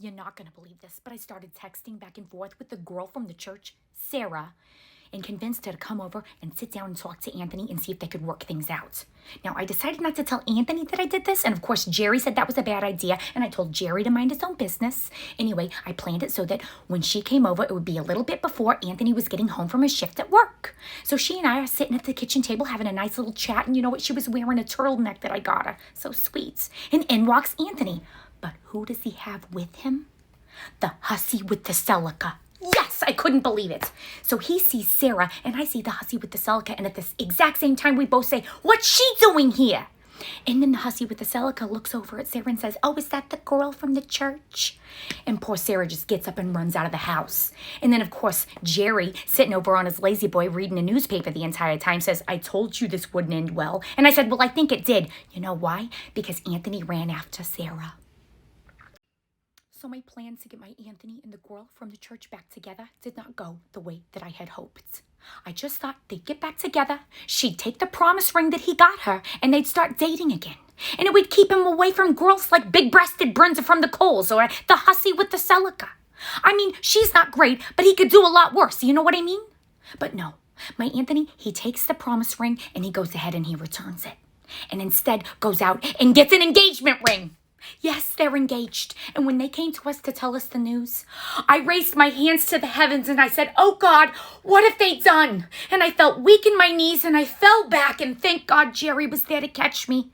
You're not going to believe this, but I started texting back and forth with the girl from the church, Sarah, and convinced her to come over and sit down and talk to Anthony and see if they could work things out. Now, I decided not to tell Anthony that I did this, and of course, Jerry said that was a bad idea, and I told Jerry to mind his own business. Anyway, I planned it so that when she came over, it would be a little bit before Anthony was getting home from his shift at work. So she and I are sitting at the kitchen table having a nice little chat, and you know what? She was wearing a turtleneck that I got her. So sweet. And in walks Anthony. But who does he have with him? The hussy with the celica. Yes, I couldn't believe it. So he sees Sarah, and I see the hussy with the celica, and at this exact same time, we both say, "What's she doing here?" And then the hussy with the celica looks over at Sarah and says, "Oh, is that the girl from the church?" And poor Sarah just gets up and runs out of the house. And then, of course, Jerry, sitting over on his lazy boy reading a newspaper the entire time, says, "I told you this wouldn't end well." And I said, "Well, I think it did." You know why? Because Anthony ran after Sarah. So my plans to get my Anthony and the girl from the church back together did not go the way that I had hoped. I just thought they'd get back together, she'd take the promise ring that he got her, and they'd start dating again. And it would keep him away from girls like big-breasted Brenda from the Coles or the hussy with the celica. I mean, she's not great, but he could do a lot worse, you know what I mean? But no, my Anthony, he takes the promise ring and he goes ahead and he returns it. And instead goes out and gets an engagement ring. Yes, they're engaged. And when they came to us to tell us the news, I raised my hands to the heavens and I said, "Oh God, what have they done?" And I felt weak in my knees and I fell back, and thank God Jerry was there to catch me.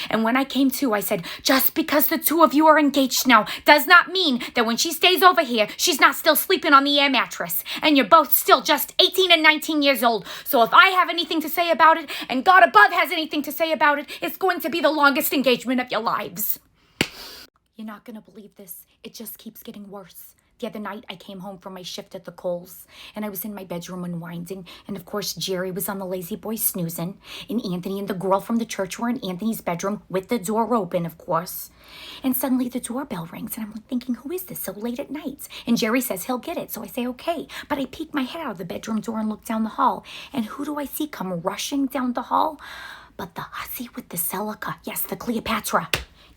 And when I came to, I said, "Just because the two of you are engaged now does not mean that when she stays over here, she's not still sleeping on the air mattress. And you're both still just 18 and 19 years old. So if I have anything to say about it, and God above has anything to say about it, it's going to be the longest engagement of your lives." You're not going to believe this. It just keeps getting worse. The other night, I came home from my shift at the Coles, and I was in my bedroom unwinding, and of course, Jerry was on the lazy boy snoozing, and Anthony and the girl from the church were in Anthony's bedroom with the door open, of course. And suddenly the doorbell rings, and I'm thinking, who is this so late at night? And Jerry says he'll get it, so I say, okay. But I peek my head out of the bedroom door and look down the hall, and who do I see come rushing down the hall? But the hussy with the celica, yes, the Cleopatra.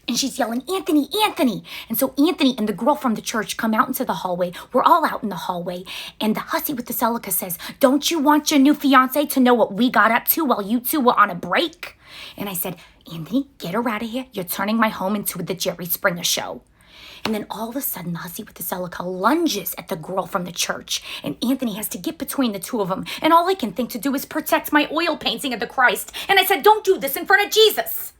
And she's yelling, "Anthony, Anthony!" And so Anthony and the girl from the church come out into the hallway. We're all out in the hallway. And the hussy with the celica says, "Don't you want your new fiance to know what we got up to while you two were on a break?" And I said, "Anthony, get her out of here. You're turning my home into the Jerry Springer show." And then all of a sudden, the hussy with the celica lunges at the girl from the church. And Anthony has to get between the two of them. And all I can think to do is protect my oil painting of the Christ. And I said, "Don't do this in front of Jesus."